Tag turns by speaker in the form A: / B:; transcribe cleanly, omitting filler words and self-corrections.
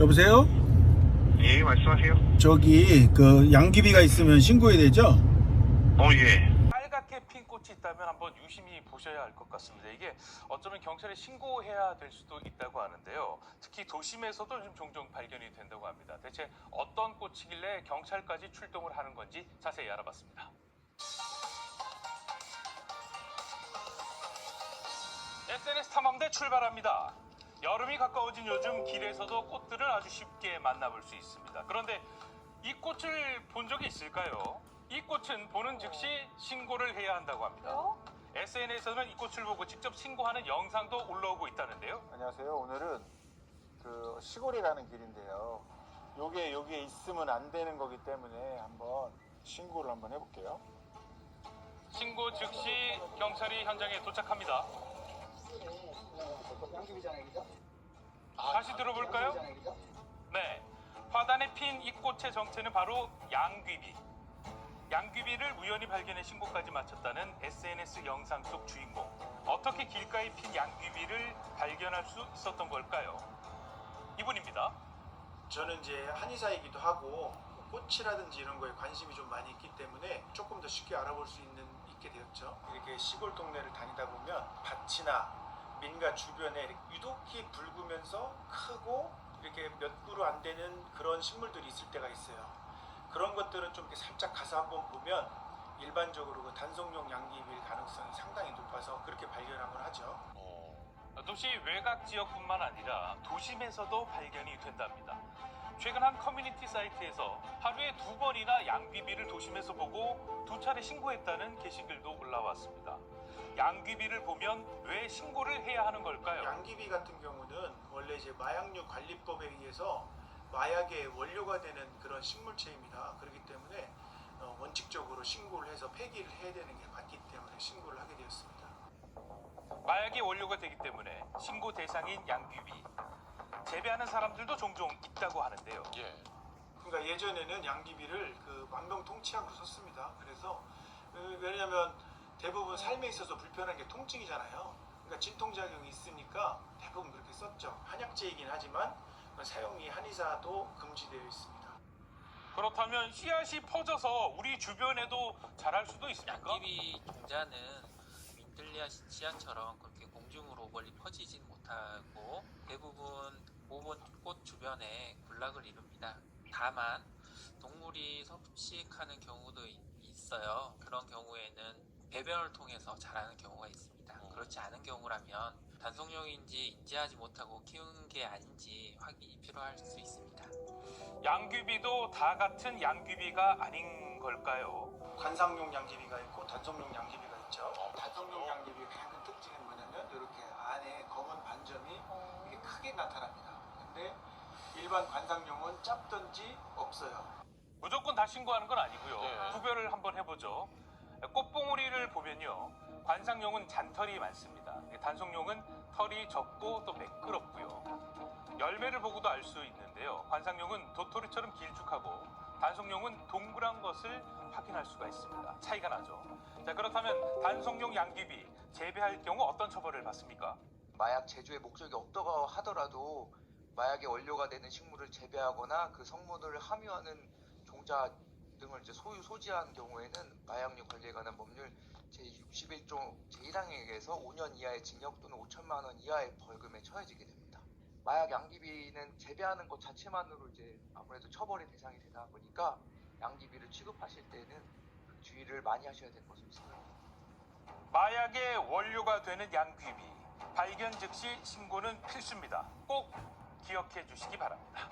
A: 여보세요?
B: 예, 말씀하세요.
A: 저기 그 양귀비가 있으면 신고해야 되죠?
B: 예.
C: 빨갛게 핀 꽃이 있다면 한번 유심히 보셔야 할 것 같습니다. 이게 어쩌면 경찰에 신고해야 될 수도 있다고 하는데요. 특히 도심에서도 좀 종종 발견이 된다고 합니다. 대체 어떤 꽃이길래 경찰까지 출동을 하는 건지 자세히 알아봤습니다. SNS 탐험대 출발합니다. 여름이 가까워진 요즘 길에서도 꽃들을 아주 쉽게 만나볼 수 있습니다. 그런데 이 꽃을 본 적이 있을까요? 이 꽃은 보는 즉시 신고를 해야 한다고 합니다. SNS에서는 이 꽃을 보고 직접 신고하는 영상도 올라오고 있다는데요.
D: 안녕하세요. 오늘은 그 시골이라는 길인데요. 여기에 있으면 안 되는 거기 때문에 한번 신고를 한번 해볼게요.
C: 신고 즉시 경찰이 현장에 도착합니다. 다시 들어볼까요? 네, 화단에 핀 이 꽃의 정체는 바로 양귀비. 양귀비를 우연히 발견해 신고까지 마쳤다는 SNS 영상 속 주인공. 어떻게 길가에 핀 양귀비를 발견할 수 있었던 걸까요? 이분입니다.
D: 저는 이제 한의사이기도 하고 꽃이라든지 이런 거에 관심이 좀 많이 있기 때문에 조금 더 쉽게 알아볼 수 있게 되었죠. 이렇게 시골 동네를 다니다 보면 밭이나 민가 주변에 유독히 붉으면서 크고 이렇게 몇 그루 안 되는 그런 식물들이 있을 때가 있어요. 그런 것들은 좀 이렇게 살짝 가서 한번 보면 일반적으로 그 단속용 양귀비일 가능성이 상당히 높아서 그렇게 발견하곤 하죠.
C: 도시 외곽 지역뿐만 아니라 도심에서도 발견이 된답니다. 최근 한 커뮤니티 사이트에서 하루에 2번이나 양귀비를 도심에서 보고 2차례 신고했다는 게시글도 올라왔습니다. 양귀비를 보면 왜 신고를 해야 하는 걸까요?
D: 양귀비 같은 경우는 원래 이제 마약류 관리법에 의해서 마약의 원료가 되는 그런 식물체입니다. 그렇기 때문에 원칙적으로 신고를 해서 폐기를 해야 되는 게 맞기 때문에 신고를 하게 되었습니다.
C: 마약의 원료가 되기 때문에 신고 대상인 양귀비. 재배하는 사람들도 종종 있다고 하는데요.
D: 그러니까 예전에는 양귀비를 그 만병통치약으로 썼습니다. 그래서 왜냐하면 대부분 삶에 있어서 불편한 게 통증이잖아요. 그러니까 진통작용이 있으니까 대부분 그렇게 썼죠. 한약재이긴 하지만 사용이 한의사도 금지되어 있습니다.
C: 그렇다면 씨앗이 퍼져서 우리 주변에도 자랄 수도 있습니까?
E: 양귀비 종자는 윈들리아 씨앗처럼 그렇게 공중으로 멀리 퍼지진 못하고 대부분 모본꽃 주변에 군락을 이룹니다. 다만 동물이 섭식하는 경우도 있어요. 그런 경우에는 배변을 통해서 자라는 경우가 있습니다. 그렇지 않은 경우라면 단속용인지 인지하지 못하고 키우는 게 아닌지 확인이 필요할 수 있습니다.
C: 양귀비도 다 같은 양귀비가 아닌 걸까요?
D: 관상용 양귀비가 있고 단속용 양귀비가 있죠. 단속용 양귀비의 가장 큰 특징은 뭐냐면 이렇게 안에 검은 반점이 이게 크게 나타납니다. 근데 일반 관상용은 짧든지 없어요.
C: 무조건 다 신고하는 건 아니고요. 구별을 한번 해보죠. 꽃봉오리를 보면요. 관상용은 잔털이 많습니다. 단속용은 털이 적고 또 매끄럽고요. 열매를 보고도 알 수 있는데요. 관상용은 도토리처럼 길쭉하고 단속용은 동그란 것을 확인할 수가 있습니다. 차이가 나죠. 자, 그렇다면 단속용 양귀비 재배할 경우 어떤 처벌을 받습니까?
F: 마약 제조의 목적이 없다고 하더라도 마약의 원료가 되는 식물을 재배하거나 그 성분을 함유하는 종자 등을 이제 소지한 경우에는 마약류 관리에 관한 법률 제61조 제1항에서 5년 이하의 징역 또는 5천만 원 이하의 벌금에 처해지게 됩니다. 마약 양귀비는 재배하는 것 자체만으로 이제 아무래도 처벌의 대상이 되다 보니까 양귀비를 취급하실 때는 주의를 많이 하셔야 될 것으로 생각합니다.
C: 마약의 원료가 되는 양귀비, 발견 즉시 신고는 필수입니다. 꼭 기억해 주시기 바랍니다.